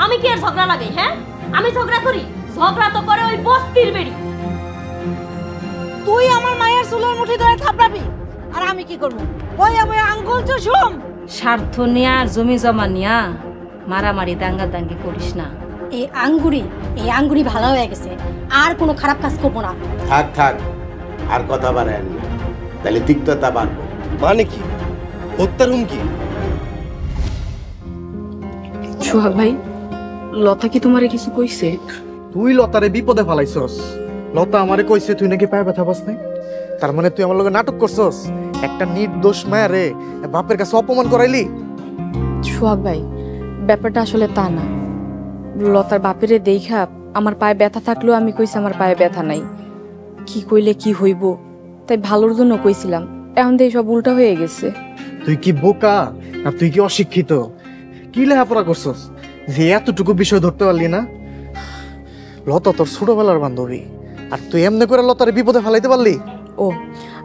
আমি কি আর ঝগড়া লাগাই? হ্যাঁ, আমি ঝগড়া করি? ঝগড়া তো করে ওই বস্তির বেড়ি। তুই আমার মায়ের চুলের মুঠি ধরে থাপড়াবি আর আমি কি করব? ওই আমি আঙ্গুল চুষুম। স্বার্থ নিয়া আর জমি জমা নিয়া মারামারি দাঙ্গাদাঙ্গি করিস না। এই আঙ্গুরি ভালো হয়ে গেছে, আর কোনো খারাপ কাজ করবো না। থাক থাক, আর কথা বাড়ায় না, তাহলে তিক্ততা বাড়বো। মানে কি? হত্যার হুমকি? সোহাগ ভাই, লতা কি তোমারে কিছু কইছে? তুই লতারে বিপদে ফেলাইছস। লতা আমারে কইছে তুই নাকি পায়ে ব্যথা পাস নাই। তার মানে তুই আমার লগে নাটক করছস? একটা নির্দোষ মায়ারে বাপের কাছে অপমান করাইলি? সোহাগ ভাই, ব্যাপারটা আসলে তা না। লতার বাপেরে দেখা আমার পায়ে ব্যথা থাকলেও আমি কইছি আমার পায়ে ব্যথা নাই। কি কইলে কি হইব, তাই ভালোর জন্য কইছিলাম। এখন তো সব উল্টা হয়ে গেছে। তুই কি বোকা না তুই কি অশিক্ষিত? কি লেখাপড়া করছস যে এতটুকু বিষয় ধরতে পারলি না? লতা তোর ছোটবেলার বান্ধবী, আর তুই এমনি করে লতারে বিপদে ফেলাইতে পারলি? ও,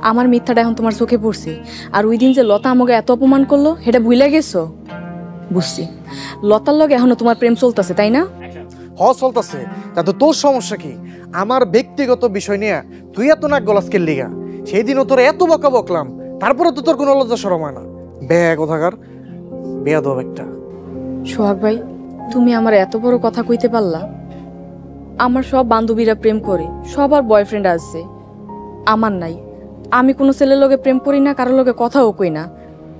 আমার মিথ্যাটা এখন তোমার চোখে পড়ছে। আর ওই দিন যে লতা আমাকে এত অপমান করলো, সেটা ভুলে গেছো? বুঝছি, লতার লগে এখনো তোমার প্রেম চলতেছে, তাই না? চলতেছে। তাতে তোর সমস্যা কি? আমার ব্যক্তিগত বিষয় নিয়ে তুই এত নাক গলাস কেন লিগা? সেই দিনও তোর এত বকা বকলাম, তারপরে তো তোর কোনো লজ্জা শরম হয় না। বেয়া কোথাকার, বেয়াদব একটা। সোহাগ ভাই, তুমি আমার এত বড় কথা কইতে পারলা? আমার সব বান্ধবীরা প্রেম করে, সবার বয়ফ্রেন্ড আছে, আমার নাই। আমি কোনো ছেলের লগে প্রেম করি না, কারোর লগে কথাও কই না।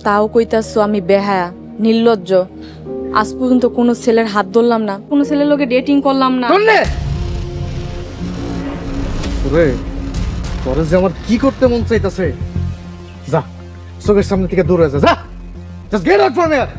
তাও কইতাছো আমি বেহায়া, নির্লজ্জ। আজ পর্যন্ত কোনো ছেলের হাত ধরলাম না, কোনো ছেলের লগে ডেটিং করলাম না। তোরে যে আমার কি করতে মন চাইতাছে, যা চোখের সামনে থেকে দূরে যা। Just get out from here.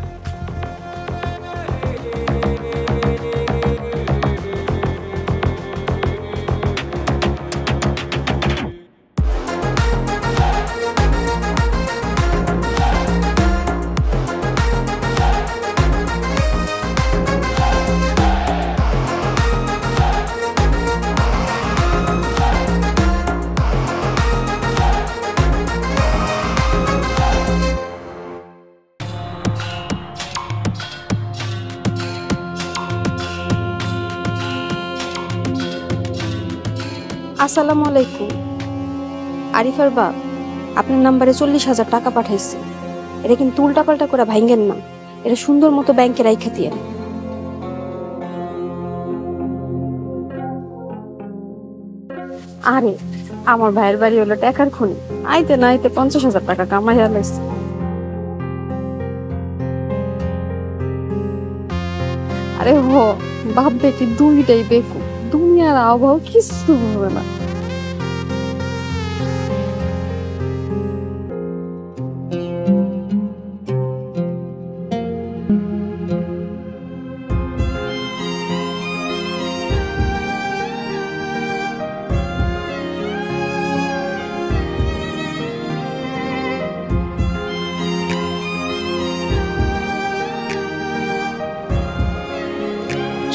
আসসালামু আলাইকুম। আরিফার বাপ আপনার নাম্বারে 40,000 টাকা পাঠাইছে। এটা কিন্তু উল্টাপাল্টা করে ভাঙ্গেন না, এটা সুন্দর মতো ব্যাংকে রাইখা দিয়েন। আরে আমার ভাইয়ের বাড়ি হলো টাকার খুনি, আইতে না আইতে 50,000 টাকা কামাইয়া লাইছে। আরে হো, বাপ বেটি দুইটাই বেকুব, দুনিয়ার আবহাওয়া কিছু হবে না।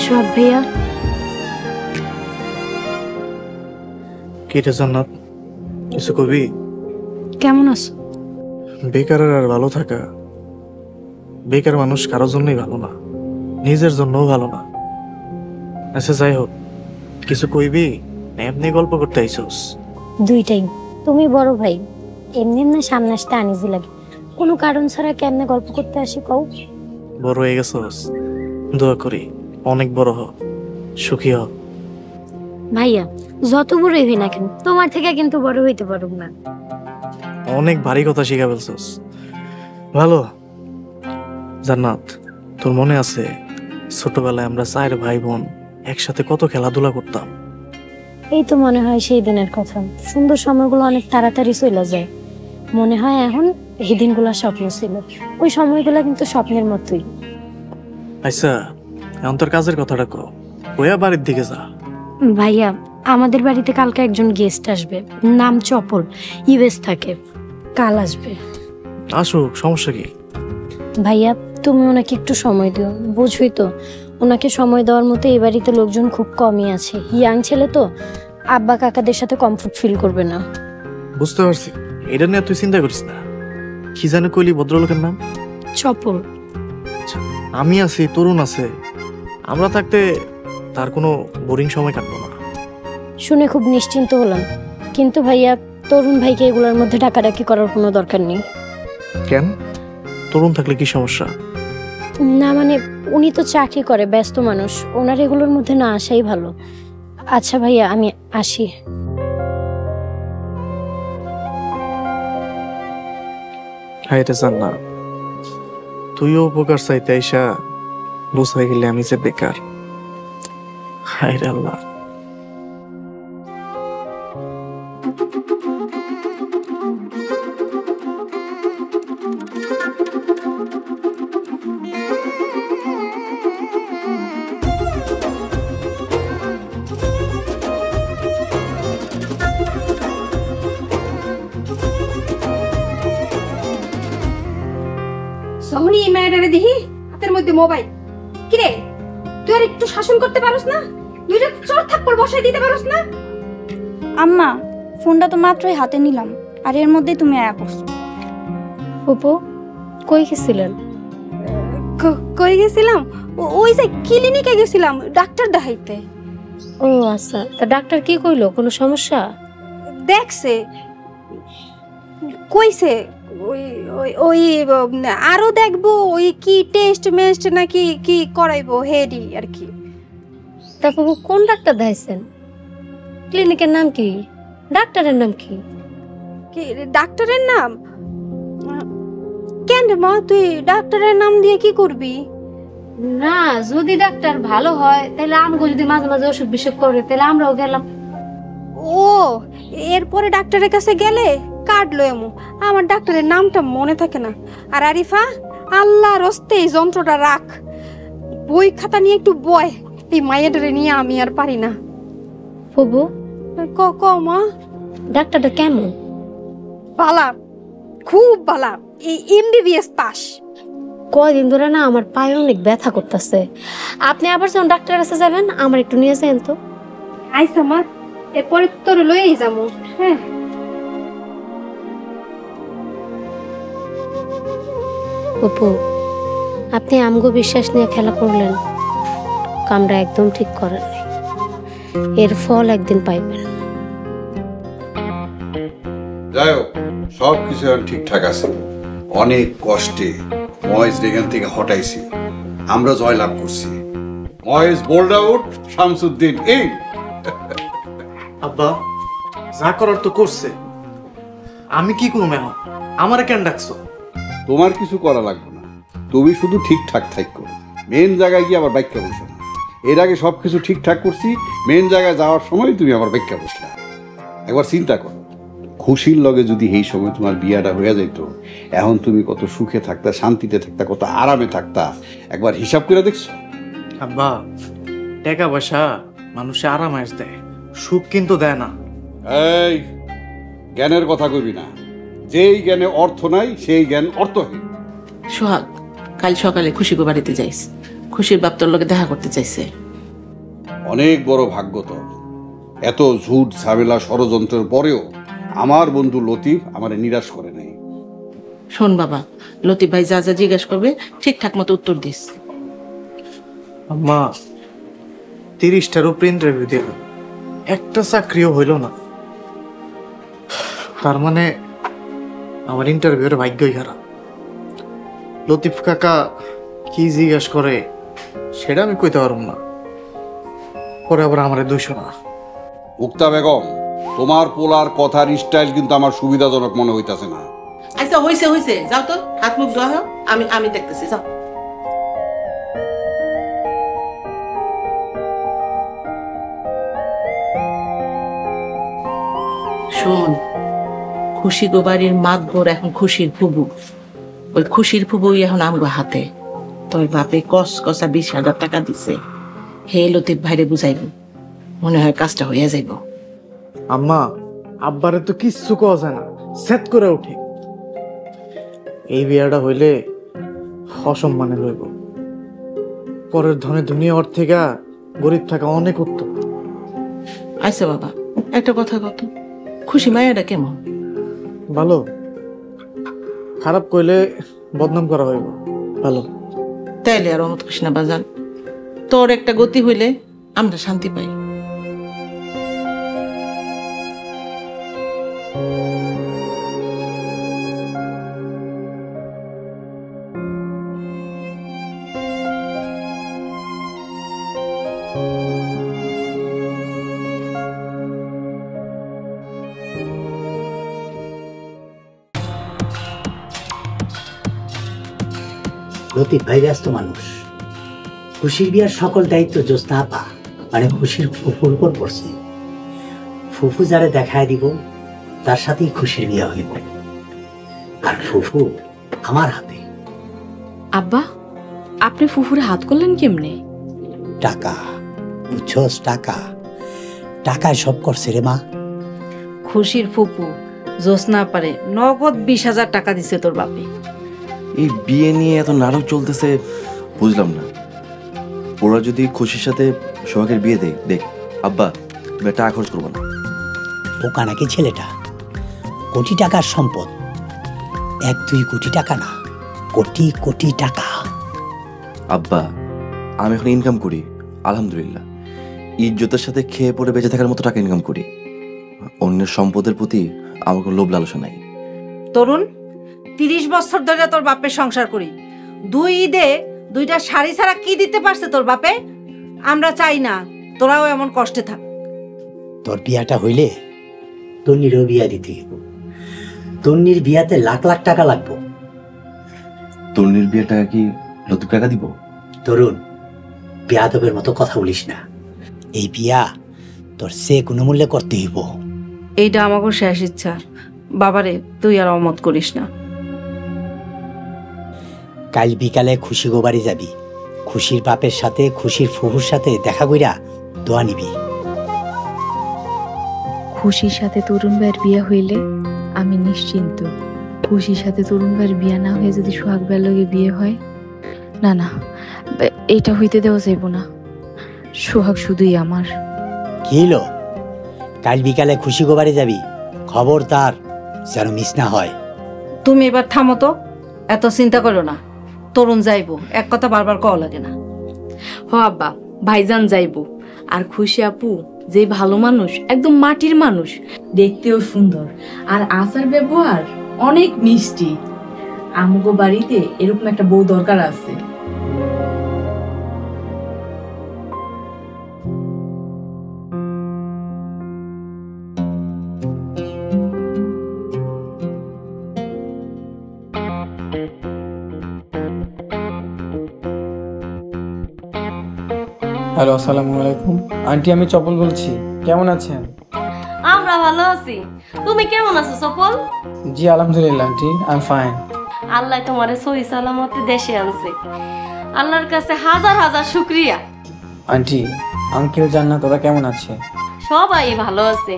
সোহাগ ভাইয়া, কি রে জান্নাত, কিছু কবি? কেমন আছো? বেকারের আর ভালো থাকা, বেকার মানুষ কারোর জন্যই ভালো না, নিজের জন্যও ভালো না। আচ্ছা যাই হোক, কিছু কইবি না এমনি গল্প করতে আইছস? দুইটাই। তুমি বড় ভাই, এমনি এমনি সামনে আসতে আনিজি লাগে, কোনো কারণ ছাড়া কেমনে গল্প করতে আসি কও? বড় হয়ে গেছস, দোয়া করি অনেক বড় হ, সুখী হ। ভাইয়া যত বড়ই হই না কেন, তোমার থেকে কিন্তু বড় হইতে পারব না। অনেক ভারী কথা শিখা ফেলছস, ভালো। জান্নাত, তোর মনে আছে ছোটবেলায় আমরা 4 ভাই বোন একসাথে কত খেলাধুলা করতাম? এই তো মনে হয় সেই দিনের কথা। সুন্দর সময়গুলো অনেক তাড়াতাড়ি চলে যায়, মনে হয় এখন এই দিনগুলো স্বপ্ন ছিল। ওই সময়গুলো কিন্তু স্বপ্নের মতোই। আচ্ছা, এখন তোর কাজের কথাটা কও, ওয়া বাড়ির দিকে যা। ভাইয়া, আমাদের বাড়িতে কালকে একজন গেস্ট আসবে, নাম চপল, ইউএস থাকে, কাল আসবে। আসুক, সমস্যা কি? ভাইয়া তুমি ওনাকে একটু সময় দিও, বুঝুই তো ওনাকে সময় দেওয়ার মতো এই বাড়িতে লোকজন খুব কমই আছে। ইয়াং ছেলে তো, আব্বা কাকাদের সাথে কমফোর্ট ফিল করবে না। বুঝতে পারছি, এটা নিয়ে তুই চিন্তা করিস না। কি জানো কইলি ভদ্রলোকের নাম? চপল। আমি আছি, তরুণ আছে, আমরা থাকতে তার কোনো বোরিং সময় কাটবো না। শুনে খুব নিশ্চিন্ত হলাম, কিন্তু ভাইয়া তরুণ ভাইকে এগুলোর মধ্যে ডাকাডাকি করার কোনো দরকার নেই। কেন? তরুণ থাকলে কি সমস্যা? না মানে উনি তো চাকরি করে, ব্যস্ত মানুষ, ওনার এগুলোর মধ্যে না আসাই ভালো। আচ্ছা ভাইয়া আমি আসি। হাইরে জান না, তুইও উপকার চাইতে আইসা বুঝাই গেলে আমি যে বেকার। হায়রে আল্লাহ। সমনি এই মেয়েটারে দেখি হাতের মধ্যে মোবাইল। কিরে তুই আর একটু শাসন করতে পারোস না? দুইটা চোর থাপ্পড় বসাই দিতে পারোস না? আম্মা ফোনটা তো মাত্রই হাতে নিলাম, আর এর মধ্যেই তুমি আয়া পড়ছো। ফুপু কই গেছিলেন? কই গেছিলাম? ওই যে ক্লিনিকে গেছিলাম ডাক্তার দেখাইতে। ও আচ্ছা, তা ডাক্তার কি কইলো? কোনো সমস্যা? দেখছে, কইছে ওই ওই ওই আরো দেখবো ওই কি টেস্ট মেস্ট নাকি কি করাইবো হেডি আর কি। তা ফুপু কোন ডাক্তার দেখাইছেন? ক্লিনিকের নাম কি? ডাক্তারের নাম কি? কি ডাক্তারের নাম? কেন মা তুই ডাক্তারের নাম দিয়ে কি করবি? না, যদি ডাক্তার ভালো হয় তাহলে আমগো যদি মাঝে মাঝে অসুখ বিসুখ করে তাহলে আমরাও গেলাম। ও এরপরে ডাক্তারের কাছে গেলে কার্ড লয়মু, আমার ডাক্তারের নামটা মনে থাকে না। আর আরিফা আল্লাহর রস্তে এই যন্ত্রটা রাখ, বই খাতা নিয়ে একটু বয়, এই মায়ের নিয়ে আমি আর পারি না। ফুপু ক ক মা। ডাক্তারটা কেমন? বালা, খুব বালা, এই এমবিবিএস পাস। কয়দিন ধরে না আমার পায়ে অনেক ব্যথা করতেছে। আপনি আবার যখন ডাক্তারের কাছে যাবেন আমার একটু নিয়ে যান তো। আইসা মা, এরপরে তোর লয়েই যাবো। হ্যাঁ ফুপু আপনি আমগো বিশ্বাস নিয়ে খেলা করলেন, কামরা একদম ঠিক করেন নাই। এর ফল একদিন পাইবেন। যাই হোক, সব কিছু এখন ঠিকঠাক আছে। অনেক কষ্টে ময়েজ এখান থেকে হটাইছি, আমরা জয় লাভ করছি। Moyez bold out, Shamsuddin in. আব্বা যা করার তো করছে, আমি কি করুম এখন? আমারে কেন ডাকছো? তোমার কিছু করা লাগবে না, তুমি শুধু ঠিকঠাক থাকো। মেন জায়গায় গিয়ে আবার ব্যাখ্যা বসো না। এর আগে সবকিছু ঠিকঠাক করছি, মেন জায়গায় যাওয়ার সময় তুমি আবার ব্যাখ্যা বসলা। একবার চিন্তা করো, খুশির লগে যদি এই সময় তোমার বিয়াটা হয়ে যেত, এখন তুমি কত সুখে থাকতা, শান্তিতে থাকতা, কত আরামে থাকতা। একবার হিসাব করে দেখছো? আব্বা টাকা পয়সা মানুষে আরাম আস দেয়, সুখ কিন্তু দেয় না। এই জ্ঞানের কথা কইবি না, যেই জ্ঞানে অর্থ নাই সেই জ্ঞান অর্থহীন। সোহাগ, কাল সকালে খুশিকে বাড়িতে যাইস, খুশির বাপ তোর লোকে দেখা করতে চাইছে। অনেক বড় ভাগ্য তোর। এত ঝুট ঝামেলা ষড়যন্ত্রের পরেও আমার বন্ধু লতিফ আমারে নিরাশ করে নাই। শোন বাবা, লতিফ ভাই যা যা জিজ্ঞাসা করবে ঠিকঠাক মতো উত্তর দিস। আম্মা 30টার উপরে ইন্টারভিউ দিলাম, একটা চাকরিও হইল না। তার মানে আমার ইন্টারভিউর ভাগ্যই খারাপ। লতিফ কাকা কি জিজ্ঞাসা করে সেটা আমি কইতে পারব না, পরে আবার আমার 200 না। মুক্তা বেগম, তোমার পোলার কথার স্টাইল কিন্তু আমার সুবিধাজনক মনে হইতাছে না। আচ্ছা হইছে হইছে, যাও তো হাত মুখ ধোয়া, আমি আমি দেখতেছি, যাও। শোন, খুশি গো বাড়ির মাতবর এখন খুশির ফুবু, ওই খুশির ফুবুই এখন আমগো হাতে। তোর বাপে কসা 20,000 টাকা দিছে, হে লতিফ ভাইরে বুঝাইব, মনে হয় কাজটা হইয়া যাইব। আম্মা আব্বারে তো কিচ্ছু কওয়া যায় না, সেট করে উঠে। এই বিয়াটা হইলে অসম্মানের হইব। পরের ধনে দুনিয়া ওর থেকে গরিব থাকা অনেক উত্তম। আচ্ছা বাবা, একটা কথা কত, খুশি মায়াটা কেমন? ভালো, খারাপ কইলে বদনাম করা হইব। ভালো। তাইলে আর অমত কৃষ্ণা বাজান, তোর একটা গতি হইলে আমরা শান্তি পাই। লতিফ ভাই ব্যস্ত মানুষ, খুশির বিয়ার সকল দায়িত্ব জ্যোৎস্না আপা মানে খুশির ফুফুর উপর পড়ছে। ফুফু যারে দেখায় দিব তার সাথেই খুশির বিয়া হইব, আর ফুফু আমার হাতে। আব্বা, আপনি ফুফুরে হাত করলেন কেমনে? টাকা বুঝছস, টাকা টাকায় সব করছে রে মা। খুশির ফুপু জ্যোৎস্না পারে নগদ 20,000 টাকা দিছে তোর বাপে। এই বিয়ে নিয়ে এত নাটক চলতেছে, বুঝলাম না। ওরা যদি খুশির সাথে সোহাগের বিয়ে দেয়, দেখ আব্বা তুমি টাকা খরচ করবো না। বোকা নাকি ছেলেটা? কোটি টাকার সম্পদ, 1-2 কোটি টাকা না, কোটি কোটি টাকা। আব্বা আমি এখন ইনকাম করি আলহামদুলিল্লাহ, ইজ্জতের সাথে খেয়ে পড়ে বেঁচে থাকার মতো টাকা ইনকাম করি। অন্যের সম্পদের প্রতি আমার কোনো লোভ লালসা নাই। তরুণ, 30 বছর ধরে তোর বাপের সংসার করি, 2 ঈদে 2টা শাড়ি ছাড়া কি দিতে পারছে তোর বাপে? আমরা চাই না তোরাও এমন কষ্টে থাক। তোর বিয়াটা হইলে তন্নিরও বিয়া দিতে হইব। তন্নির বিয়াতে লাখ লাখ টাকা লাগবো। তন্নির বিয়ের টাকা কি লতিফ টাকা দিব? তরুণ, বেয়াদবের মতো কথা বলিস না। এই বিয়া তোর সে কোনো মূল্যে করতে হইব। এইটা আমাকে শেষ ইচ্ছা বাবারে, তুই আর অমত করিস না। কাল বিকালে খুশি গো বাড়ি যাবি, খুশির বাপের সাথে খুশির ফুফুর সাথে দেখা কইরা দোয়া নিবি। খুশির সাথে তরুণ ভাইয়ের বিয়ে হইলে আমি নিশ্চিন্ত। খুশির সাথে তরুণ ভাইয়ের বিয়ে না হয়ে যদি সোহাগ ভাইয়ের লগে বিয়ে হয়, না না, এটা হইতে দেওয়া যাইব না। সোহাগ শুধুই আমার। কি হলো? কাল বিকালে খুশি গো বাড়ি যাবি, খবরদার যেন মিস না হয়। তুমি এবার থামো তো, এত চিন্তা করো না। তরুণ যাইবো, এক কথা বারবার কওয়া লাগে না। হ আব্বা, ভাইজান যাইবো। আর খুশি আপু যে ভালো মানুষ, একদম মাটির মানুষ, দেখতেও সুন্দর, আর আচার ব্যবহার অনেক মিষ্টি। আমগো বাড়িতে এরকম একটা বউ দরকার আছে। হ্যালো, আসসালামু আলাইকুম আন্টি, আমি চপল বলছি, কেমন আছেন? আমরা ভালো আছি, তুমি কেমন আছো চপল? জি আলহামদুলিল্লাহ আন্টি, আই এম ফাইন। আল্লাহ তোমারে সহি সালামতে দেশে আনছে, আল্লাহর কাছে হাজার হাজার শুকরিয়া। আন্টি, আঙ্কেল জান্নাত ওরা কেমন আছে? সবাই ভালো আছে।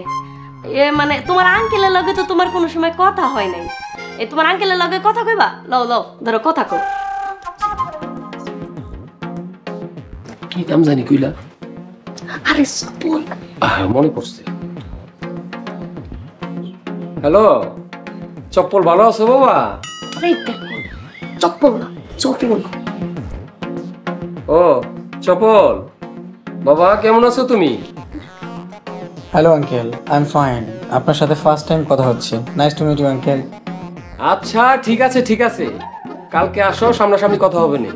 মানে তোমার আঙ্কেলের লগে তো তোমার কোনো সময় কথা হয় নাই, তোমার আঙ্কেলের লগে কথা কইবা? লও লও, ধরো কথা কও। কি নাম জানি কইলা? আরে চপল, মনে পড়ছে। হ্যালো চপ্পল, ভালো আছো বাবা? চপ্পল না, চপল। ও চপল, বাবা কেমন আছো তুমি? Hello uncle, I am fine. আপনার সাথে ফার্স্ট টাইম কথা হচ্ছে। Nice to meet you uncle. আচ্ছা ঠিক আছে ঠিক আছে, কালকে আসো, সামনাসামনি কথা হবে না।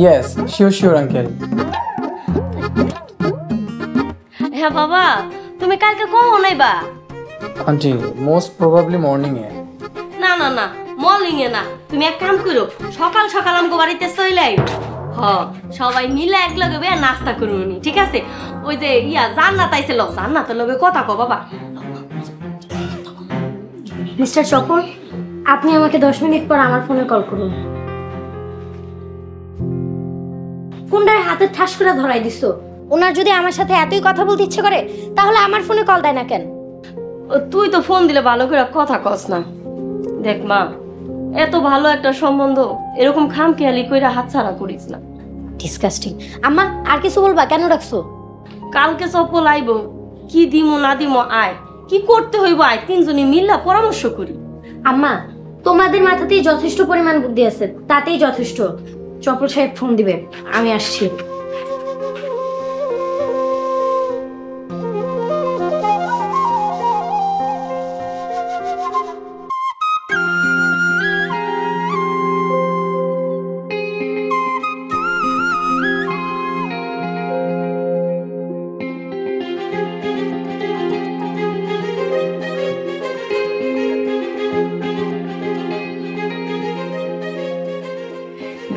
Yes, sure sure uncle. হ্যাঁ বাবা, তুমি কালকে কখন আইবা? আন্টি, মোস্ট প্রবাবলি মর্নিং এ। না না না, মর্নিং এ না, তুমি এক কাম করো, সকাল সকাল আমগো বাড়িতে চলে আইও। হ, সবাই মিলে এক লগে বেয়া নাস্তা করুনি, ঠিক আছে? ওই যে জান্নাত আইছিল, জান্নাতের লগে কথা কও বাবা। মিস্টার চপল, আপনি আমাকে 10 মিনিট পর আমার ফোনে কল করুন। কোনটার হাতে ঠাস করে ধরাই দিছো? ওনার যদি আমার সাথে এতই কথা বলতে ইচ্ছে করে তাহলে আমার ফোনে কল দেয় না কেন? তুই তো ফোন দিলে ভালো করে কথা কস না। দেখ মা, এত ভালো একটা সম্বন্ধ এরকম খামখেয়ালি কইরা হাতছাড়া করিস না। ডিসকাস্টিং। আম্মা, আর কিছু বলবা? কেন রাখছো? কালকে চপল আইবো, কি দিমো না দিমো আয়, কি করতে হইব আয়, তিনজনে মিল্লা পরামর্শ করি। আম্মা তোমাদের মাথাতেই যথেষ্ট পরিমাণ বুদ্ধি আছে, তাতেই যথেষ্ট। চপল সাহেব ফোন দিবে, আমি আসছি।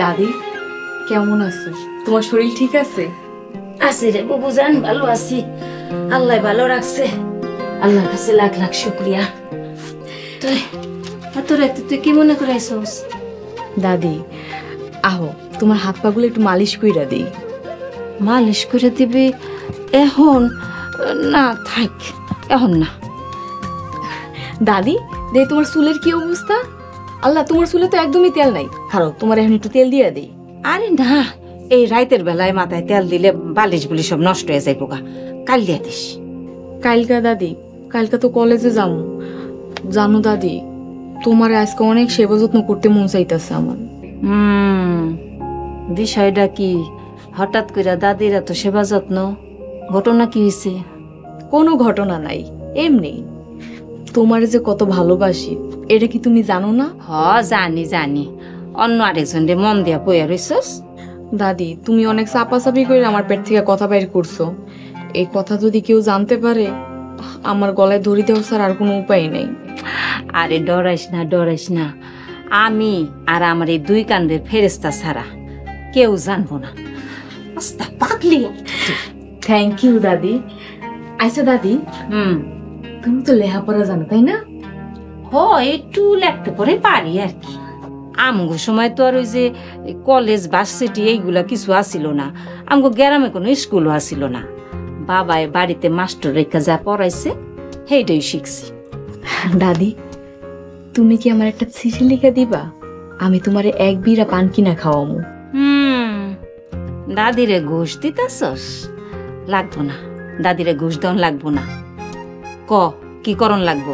দাদি কেমন আছো? তোমার শরীর ঠিক আছে? আছি রে বুবুজান, ভালো আছি, আল্লাহ ভালো রাখছে, আল্লাহর কাছে লাখ লাখ শুকরিয়া। তুই এত রাতে তুই কি মনে করে আইছস? দাদি আহো, তোমার হাত পাগুলো একটু মালিশ কইরা দেই। মালিশ করে দিবি এখন? না থাক, এখন না। দাদি দেখ তোমার চুলের কি অবস্থা। আল্লাহ, তোমার চুলে তো একদমই তেল নাই। খারো, তোমার এখন একটু তেল দিয়ে দেই। আরে না, এই রাতের বেলায় মাথায় তেল দিলে বালিশ বুলি সব নষ্ট হয়ে যাইব গা, কাল দিয়ে দিস। কালকা দাদি, কালকা তো কলেজে যাবো। জানো দাদি, তোমার আজকে অনেক সেবা যত্ন করতে মন চাইতেছে আমার। বিষয়টা কি? হঠাৎ করে দাদির এত সেবা যত্ন, ঘটনা কি হয়েছে? কোনো ঘটনা নাই, এমনি। তোমার যে কত ভালোবাসি এটা কি তুমি জানো না? জানি জানি, অন্য আরেকজন রে মন দিয়া বইয়া রইছস। দাদি তুমি অনেক চাপাচাপি করে আমার পেট থেকে কথা বাইর করছো। এই কথা যদি কেউ জানতে পারে, আমার গলায় ধরি দেওয়া ছাড়া আর কোনো উপায় নেই। আরে ডরাইস না, ডরাইস না, আমি আর আমার এই দুই কান্দের ফেরেস্তা ছাড়া কেউ জানবো না। আস্তা পাগলি। থ্যাংক ইউ দাদি। আচ্ছা দাদি, তুমি তো লেখাপড়া জানো তাই না? একটু লেখতে পড়ে পারি আর কি। আমগো সময় তো আর ওই যে কলেজ ভার্সিটি এইগুলা কিছু আসিল না, আমগো গ্রামে কোনো স্কুলও আসিল না। বাবাই বাড়িতে মাস্টার রেখা যা পড়াইছে সেইটাই শিখছি। দাদি তুমি কি আমার একটা চিঠি লিখে দিবা? আমি তোমারে এক বিড়া পান কিনা খাওয়ামু। দাদিরে ঘুষ দিতেছস? লাগবো না, দাদিরে ঘুষ দেওয়ান লাগবো না। ক কি করণ লাগবো?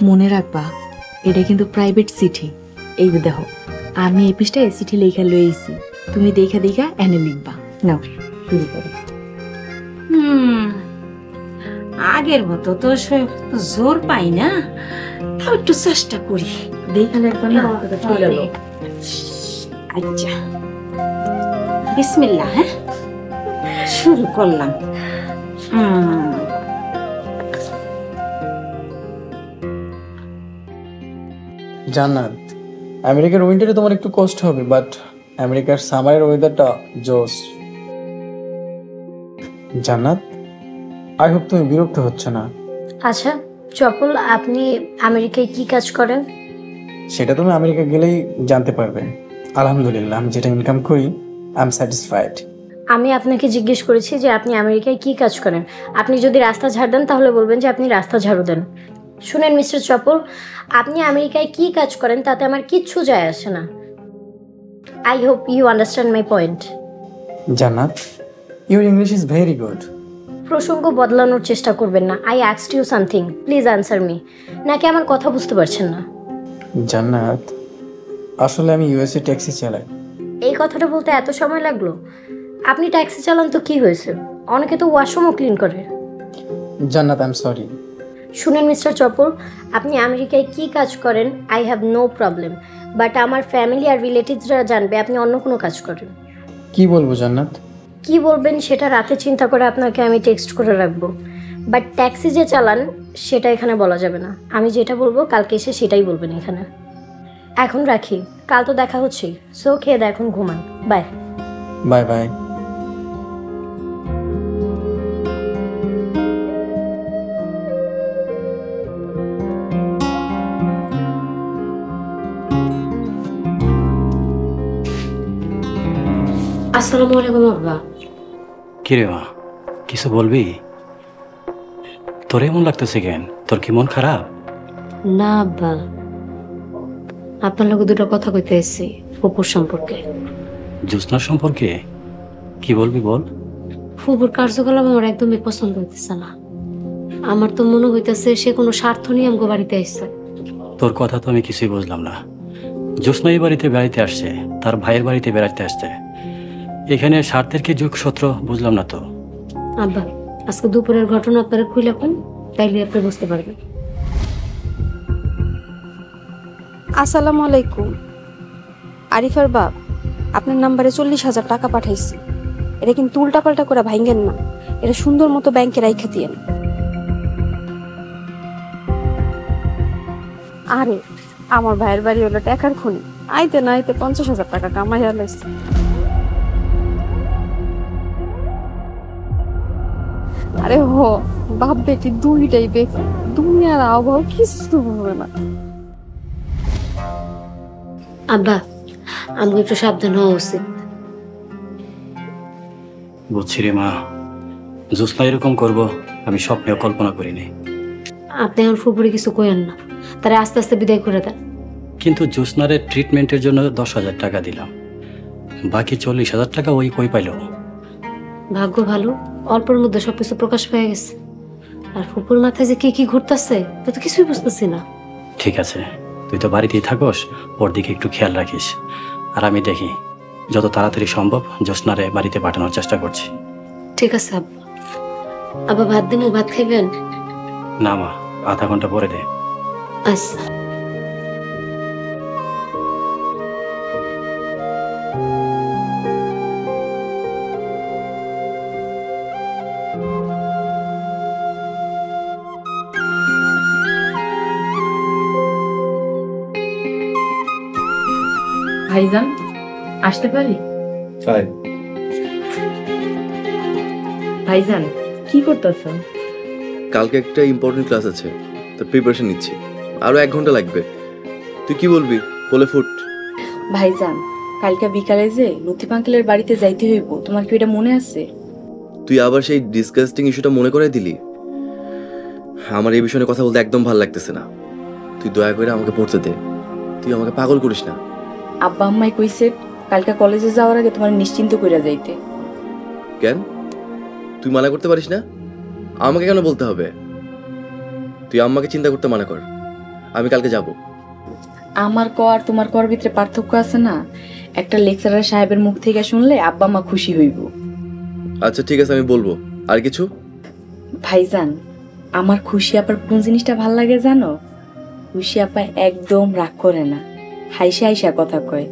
মনে রাখবা, এটা কিন্তু প্রাইভেট চিঠি। এই যে দেখো, আমি এই পৃষ্ঠায় চিঠি লেখা লইছি, তুমি দেখা দেখা এনে লিখবা। নাও শুরু করো। আগের মতো তো জোর পাই না, তাও একটু চেষ্টা করি। দেখা লাগবে না? আচ্ছা, বিসমিল্লাহ। হ্যাঁ, শুরু করলাম। জান্নাত, আমেরিকার উইন্টারে তোমার একটু কষ্ট হবে, বাট আমেরিকার সামারের ওয়েদারটা জোস। জান্নাত, আই হোপ তুমি বিরক্ত হচ্ছে না। আচ্ছা চপল, আপনি আমেরিকায় কি কাজ করেন? সেটা তুমি আমেরিকা গেলেই জানতে পারবে। আলহামদুলিল্লাহ, আমি যেটা ইনকাম করি আই এম স্যাটিসফাইড। আমি আপনাকে জিজ্ঞেস করেছি যে আপনি আমেরিকায় কি কাজ করেন। আপনি যদি রাস্তা ঝাড় দেন তাহলে বলবেন যে আপনি রাস্তা ঝাড়ু দেন। শুনেন মিস্টার চপল, আপনি আমেরিকায় কি কাজ করেন তাতে আমার কিচ্ছু যায় আসে না। I hope you understand my point. Jannat, your English is very good. প্রসঙ্গ বদলানোর চেষ্টা করবেন না। I asked you something, please answer me. নাকি আমার কথা বুঝতে পারছেন না? জান্নাত, আসলে আমি ইউএসএ ট্যাক্সি চালাই। এই কথাটা বলতে এত সময় লাগলো? আপনি ট্যাক্সি চালান তো কি হয়েছে, অনেকে তো ওয়াশরুমও ক্লিন করে। Jannat, I am sorry. শুনেন মিস্টার চপল, আপনি আমেরিকায় কি কাজ করেন I have no problem, but আমার ফ্যামিলি আর রিলেটিভসরা জানবে আপনি অন্য কোনো কাজ করেন। কি বলবো জান্নাত? কি বলবেন সেটা রাতে চিন্তা করে আপনাকে আমি টেক্সট করে রাখবো, বাট ট্যাক্সি যে চালান সেটা এখানে বলা যাবে না। আমি যেটা বলবো কালকে এসে সেটাই বলবেন এখানে। এখন রাখি, কাল তো দেখা হচ্ছেই। সো খেয়ে দেয়, এখন ঘুমান। Bye bye bye. আসসালামু আলাইকুম আব্বা। কিরে মা, কিছু বলবি? তোর এমন লাগতেছে কেন? তোর কি মন খারাপ? না আব্বা, আপনার লোক দুটো কথা কইতে এসেছি ফুপুর সম্পর্কে। জ্যোৎস্নার সম্পর্কে কি বলবি বল। ফুবুর কার্যকলাপ আমার একদমই পছন্দ হইতেছে না। আমার তো মনে হইতেছে সে কোনো স্বার্থ নিয়ে আমগো বাড়িতে আসছে। তোর কথা তো আমি কিছুই বুঝলাম না। জ্যোৎস্না এই বাড়িতে বেড়াইতে আসছে, তার ভাইয়ের বাড়িতে বেড়াইতে আসছে, এখানে স্বার্থের কি যোগসূত্র বুঝলাম না তো। আব্বা আজকে দুপুরের ঘটনা আপনারা খুলে কোন, তাইলে আপনি বুঝতে পারবেন। আসসালামু আলাইকুম। আরিফার বাপ আপনার নাম্বারে 40,000 টাকা পাঠাইছি। এটা কিন্তু উল্টাপাল্টা করে ভাঙ্গেন না, এটা সুন্দর মতো ব্যাংকে রাইখা দিয়েন। আরে আমার ভাইয়ের বাড়ি হলো টাকার খনি, আইতে না আইতে 50,000 টাকা কামাইয়া লাইছে। আরে হো বাপ বেটি দুইটাই বেকার, দুনিয়ার আবহাওয়া কিছু হবে না। আব্বা আমাকে একটু সাবধান হওয়া উচিত। বুঝছি রে মা, জ্যোৎস্না এরকম করবো আমি স্বপ্নেও কল্পনা করিনি। আপনি এখন ফুপুরে কিছু কইেন না, তারা আস্তে আস্তে বিদায় করে দেন। কিন্তু জ্যোৎস্নারের ট্রিটমেন্টের জন্য 10,000 টাকা দিলাম, বাকি 40,000 টাকা ওই কই পাইল। ভাগ্য ভালো, অল্পের মধ্যে সবকিছু প্রকাশ পেয়ে গেছে। আর ফুপুর মাথায় যে কি কি ঘুরতেছে তা তো কিছুই বুঝতেছি না। ঠিক আছে, তুই তো বাড়িতেই থাকস, ওর দিকে একটু খেয়াল রাখিস। আর আমি দেখি যত তাড়াতাড়ি সম্ভব জ্যোৎস্নারে বাড়িতে পাঠানোর চেষ্টা করছি। ঠিক আছে আব্বা। আব্বা ভাত দিমু, ভাত খাইবেন? না মা, আধা ঘন্টা পরে দে। আচ্ছা। ভাইজান আসতে পারি? ভাইজান কি করতেছ? কালকে একটা ইম্পর্টেন্ট ক্লাস আছে, তো প্রিপারেশন নিচ্ছি। আরো 1 ঘন্টা লাগবে। তুই কি বলবি বলে ফুট। ভাইজান কালকে বিকালে যে লতিফ আঙ্কেলের বাড়িতে যাইতে হইব, তোমার কি এটা মনে আছে? তুই আবার সেই ডিসকাস্টিং ইস্যুটা মনে করাই দিলি। আমার এই বিষয়ে কথা বলতে একদম ভালো লাগতেছে না। তুই দয়া করে আমাকে পড়তে দে, তুই আমাকে পাগল করিস না। আব্বা আম্মাই কইছে কালকে কলেজে যাওয়ার আগে তোমার নিশ্চিন্ত কইরা যাইতে। কেন তুই মানা করতে পারিস না? আমাকে কেন বলতে হবে? তুই আম্মাকে চিন্তা করতে মানা কর, আমি কালকে যাব। আমার ক আর তোমার কর ভিতরে পার্থক্য আছে না? একটা লেকচারার সাহেবের মুখ থেকে শুনলে আব্বা আম্মা খুশি হইব। আচ্ছা ঠিক আছে, আমি বলবো। আর কিছু? ভাইজান আমার খুশি আপার কোন জিনিসটা ভাল লাগে জানো? খুশি আপা একদম রাগ করে না, হাইসা হাইসা কথা কয়।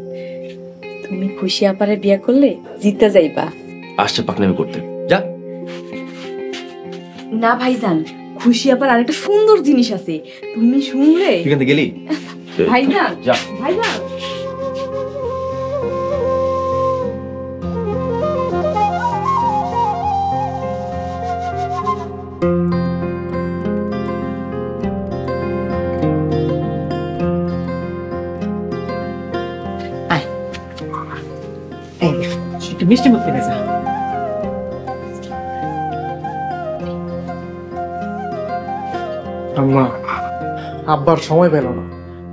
তুমি খুশি আপারে বিয়া করলে জিতে যাইবা। আসছে পাকনামি করতে, যা। না ভাইজান, খুশি আপার আরেকটা সুন্দর জিনিস আছে, তুমি শুনলে। তুই কেন গেলি? ভাইজান যা। ভাইজান একটু মিষ্টি মুখ খেতে যা। আম্মা আব্বার সময় পেল না,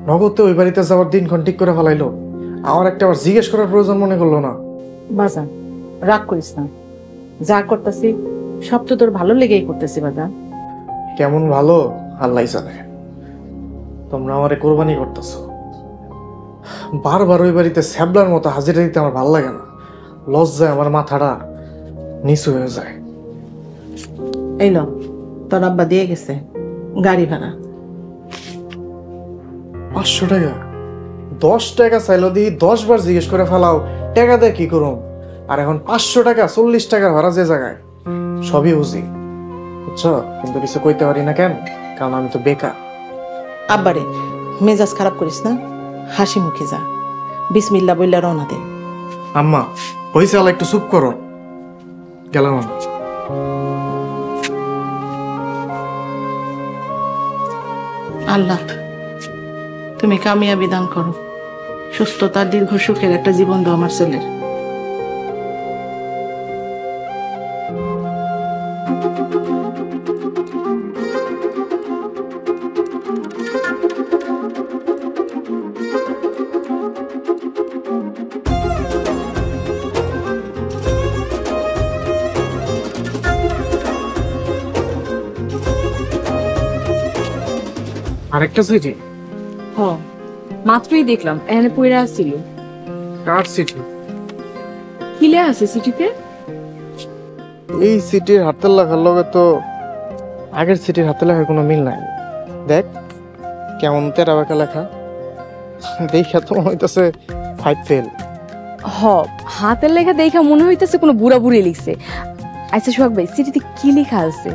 নগদ তো ওই বাড়িতে যাওয়ার দিনক্ষণ ঠিক করে ফেলাইলো। আমার একটা আবার জিজ্ঞেস করার প্রয়োজন মনে করলো না। বাজান রাগ করিস না, যা করতেছি সব তো তোর ভালো লেগেই করতেছি বাজান। কেমন ভালো আল্লাহ জানে। তোমরা আমারে কোরবানি করতেছো। বারবার ওই বাড়িতে স্যাবলার মতো হাজিরা দিতে আমার ভালো লাগে না। লজ্জায় আমার মাথাটা নিচু হয়ে যায়। এই ল, তোর আব্বা দিয়ে গেছে গাড়ি ভাড়া 500 টাকা। 10 টাকা চাইলো দিয়ে 10 বার জিজ্ঞেস করে ফেলাও টাকা দেয় কি করুম। আর এখন 500 টাকা 40 টাকার ভাড়া যে জায়গায়, সবই বুঝি বুঝছো, কিন্তু কিছু কইতে পারি না। কেন? কারণ আমি তো বেকার। আব্বারে মেজাজ খারাপ করিস না, হাসি মুখে যা, বিসমিল্লাহ বললা রওনা দে। আম্মা হয়েছে, আল্লাহ একটু চুপ করো। গেলাম আমি। আল্লাহ তুমি কামিয়াবি দান করো, সুস্থতার দীর্ঘ সুখের একটা জীবন দাও আমার ছেলের। আরেকটা চিঠি? হ, মাত্রই দেখলাম এখানে পড়ে আসছিল। কার চিঠি? কি লেখা আছে চিঠিতে? এই চিঠির হাতের লেখার লগে তো আগের চিঠির হাতের লেখার কোনো মিল নাই। দেখ কেমন তেরা বাঁকা লেখা, দেখা তো মনে হইতেছে 5 ফেল। হ, হাতের লেখা দেখা মনে হইতেছে কোনো বুড়া বুড়ি লিখছে। আচ্ছা সোহাগ ভাই, চিঠিতে কি লেখা আছে?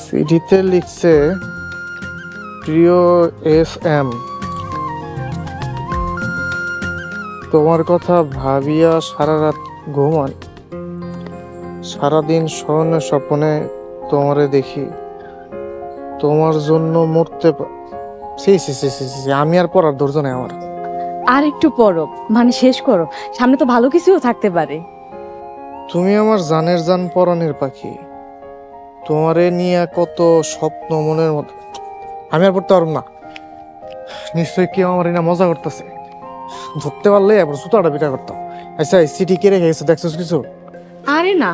চিঠিতে লিখছে, প্রিয় FM, তোমার কথা ভাবিয়া সারা রাত ঘুমান, সারাদিন স্মরণে স্বপ্নে তোমারে দেখি, তোমার জন্য মরতে আমি আর পড়ার ধৈর্য নেই আমার। আর একটু পড়ো, মানে শেষ করো, সামনে তো ভালো কিছুও থাকতে পারে। তুমি আমার জানের জান পরাণের পাখি, তোমারে নিয়ে কত স্বপ্ন মনের মধ্যে। আমি আর পড়তে পারব না। নিশ্চয়ই কেউ আমার না মজা করতেছে, ধরতে পারলে এবার সুতাটা পিঠা করতাম। আচ্ছা এই চিঠি কে রেখে গেছে দেখছিস কিছু? আরে না,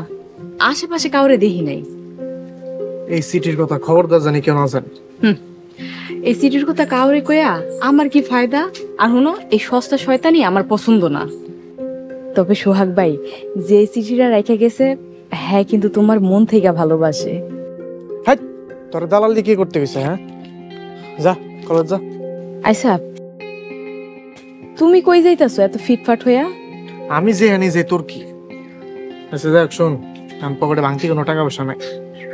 আশেপাশে কাউরে দেখি নাই। এই চিঠির কথা খবরদার জানি কেউ না জানি। এই চিঠির কথা কাউরে কয়া আমার কি ফায়দা? আর হনো, এই সস্তা শয়তানি আমার পছন্দ না। তবে সোহাগ ভাই, যে চিঠিটা রেখে গেছে হ্যাঁ কিন্তু তোমার মন থেকে ভালোবাসে। হ্যাঁ, তোর দালাল দিয়ে কি করতে গেছে? হ্যাঁ, যা কলেজ যা। আচ্ছা তুমি কই যাইতাছো এত ফিটফাট হইয়া? আমি যে হানি যে তোর কি? আচ্ছা দেখ শোন, আমি পকেটে ভাঙতি কোনো টাকা পয়সা নাই,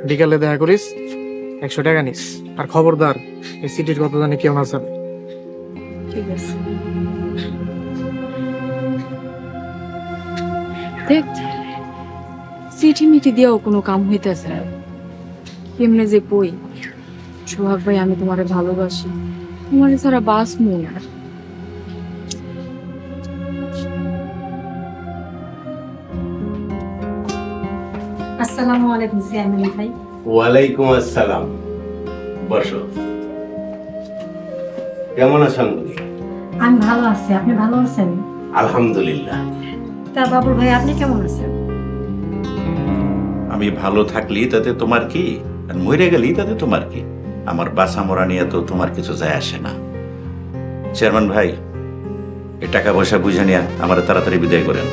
বিকালে দেখা করিস, 100 টাকা নিস। আর খবরদার এই চিঠির কথা জানি কেউ না জানে। ঠিক আছে। দেখ চিঠি মিঠি দিয়েও কোনো কাম হইতেছে না, কেমনে যে কই সোহাগ ভাই আমি তোমারে ভালোবাসি, তোমারে ছাড়া বাঁচবো না। আসসালামু আলাইকুম চেয়ারম্যান ভাই। ওয়ালাইকুম আসসালাম, বসো। কেমন আছেন? আমি ভালো আছি, আপনি ভালো আছেন? আলহামদুলিল্লাহ। তা বাবুল ভাই আপনি কেমন আছেন? আমি ভালো থাকলি তাতে তোমার কি, আর মরে গেলি তাতে তোমার কি? আমার বাসা মরা নিয়ে তো তোমার কিছু যায় আসে না। চেয়ারম্যান ভাই, এই টাকা পয়সা বুঝে নিয়ে আমার তাড়াতাড়ি বিদায় করেন।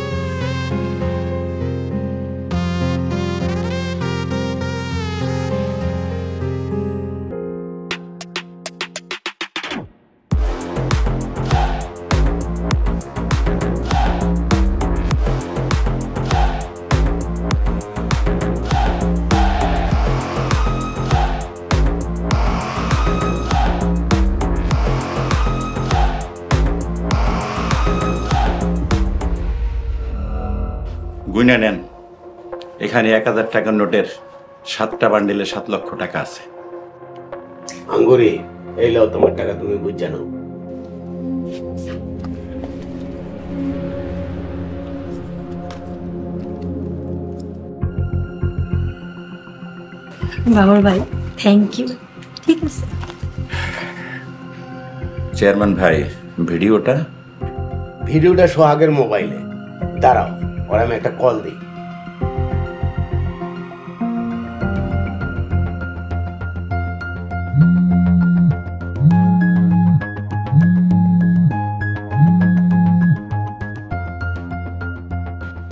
গুইনা নেন, এখানে 1000 টাকার নোটের 7টা বান্ডিলে 7 লক্ষ টাকা আছে। আঙ্গুরি, এই লও তোমার টাকা, তুমি বুঝ জানো। বাবুল ভাই থ্যাংক ইউ। ঠিক আছে চেয়ারম্যান ভাই, ভিডিওটা সোহাগের মোবাইলে। দাঁড়াও, ওর আমি একটা কল দিই।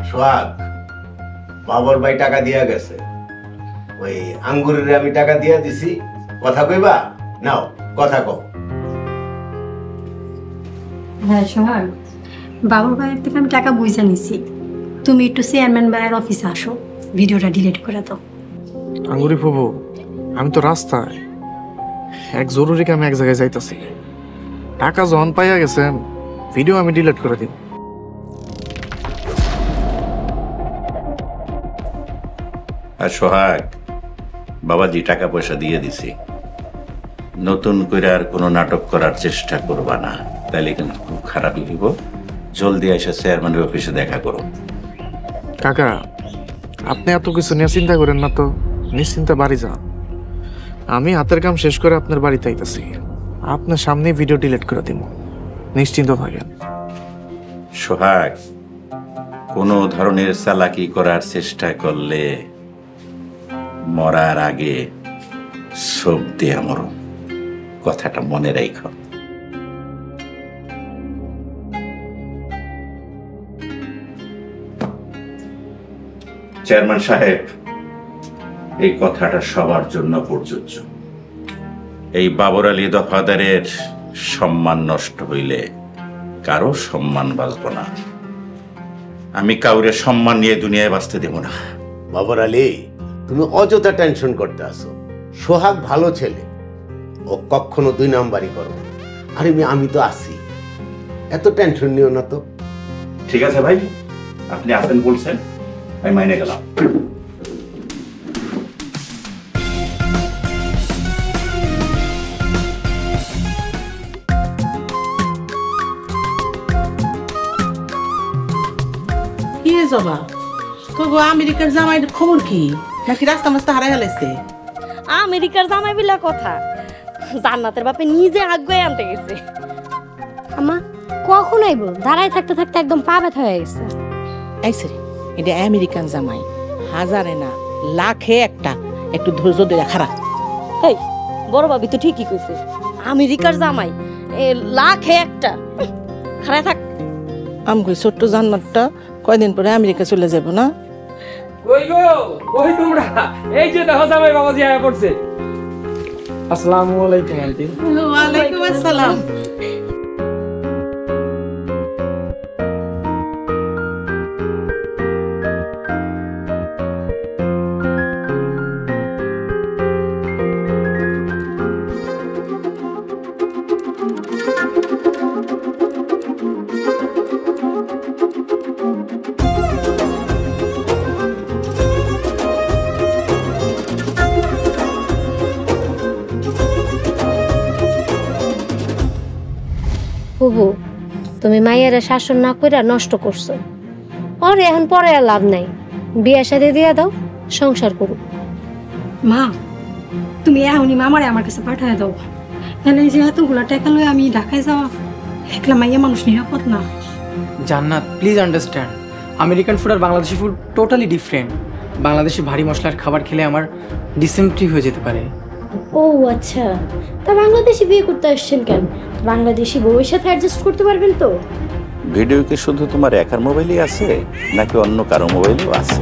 সোহাগ, বাবর ভাই টাকা দিয়া গেছে, ওই আঙ্গুরের আমি টাকা দিয়া দিছি, কথা কইবা? নাও কথা কও। হ্যাঁ সোহাগ, বাবুল ভাইয়ের থেকে আমি টাকা বুঝে নিছি, তুমি একটু চেয়ারম্যান ভাইয়ের অফিসে আসো, ভিডিওটা ডিলিট করে দাও। আঙ্গুরি ফুবু, আমি তো রাস্তায় এক জরুরি কামে এক জায়গায় যাইতাছি, টাকা যখন পাইয়া গেছে ভিডিও আমি ডিলিট করে দিব। আর সোহাগ, বাবাজি টাকা পয়সা দিয়ে দিছি, নতুন করে আর কোনো নাটক করার চেষ্টা করবা না, তাইলে কিন্তু খুব খারাপই হইব। জলদি এসে চেয়ারম্যানের অফিসে দেখা করো। কাকা, আপনি এত কিছু নিয়ে চিন্তা করেন না তো, নিশ্চিন্তে বাড়ি যান। আমি হাতের কাম শেষ করে আপনার বাড়িতে আইতাছি, আপনার সামনে ভিডিও ডিলিট করে দিব, নিশ্চিন্ত থাকেন। সোহাগ, কোনো ধরনের চালাকি করার চেষ্টা করলে মরার আগে সব দিয়া মরো। কথাটা মনে রাখো। চেয়ারম্যান সাহেব, এই কথাটা সবার জন্য প্রযোজ্য। এই বাবর আলী দফাদারের সম্মান নষ্ট হইলে কারো সম্মান বাঁচব না। আমি কাউরে সম্মান নিয়ে দুনিয়ায় বাঁচতে দেব না। বাবর আলী, তুমি অযথা টেনশন করতে আসো। সোহাগ ভালো ছেলে, ও কখনো 2 নাম্বারই করো। আরে আমি তো আছি, এত টেনশন নিও না তো। ঠিক আছে ভাই, আপনি আসেন বলছেন, আমি মাইনে গেলাম। কি হে জবা, তোগো আমেরিকার জামাইয়ের খবর কি? নাকি রাস্তা মাস্তা হারাই ফেলেছে? আমেরিকার জামাই বিলা কথা, জান্নাতের বাপে নিজে আগে আনতে গেছে। আমা কখন আইব? দাঁড়ায় থাকতে থাকতে একদম পা ব্যথা হয়ে গেছে। আইসে রে, এটা আমেরিকান জামাই, হাজারে না লাখে একটা। একটু ধৈর্য ধরে খারাপ। এই বড় ভাবি তো ঠিকই কইছে, আমেরিকার জামাই লাখে একটা। খারাপ থাক। আমগো ছোট্ট জান্নাতটা কয়দিন পরে আমেরিকা চলে যাব না? কই গো, কই তোমরা? এই যে দেখো জামাই বাবাজি আয়া পড়ছে। আসসালামু আলাইকুম আন্টি। ওয়ালাইকুম আসসালাম। বুবু, তুমি মাইয়ারা শাসন না কইরা নষ্ট করছো। ওরে এখন পরে আর লাভ নাই, বিয়া শাদী দিয়া দাও, সংসার করুক। মা, তুমি এখনই মামারে আমার কাছে পাঠায় দাও। তাহলে যে এতগুলো টাকা লয়ে আমি ঢাকায় যাওয়া, একলা মাইয়া মানুষ নিরাপদ না। Jannat, please understand, American food আর Bangladeshi food totally different. Bangladeshi ভারী মশলার খাবার খেলে আমার ডিসেন্ট্রি হয়ে যেতে পারে। ও আচ্ছা, তা বাংলাদেশি বিয়ে করতে আসছেন কেন? বাংলাদেশি বউয়ের সাথে অ্যাডজাস্ট করতে পারবেন তো? ভিডিও কি শুধু তোমার একার মোবাইলই আছে নাকি অন্য কারো মোবাইলও আছে?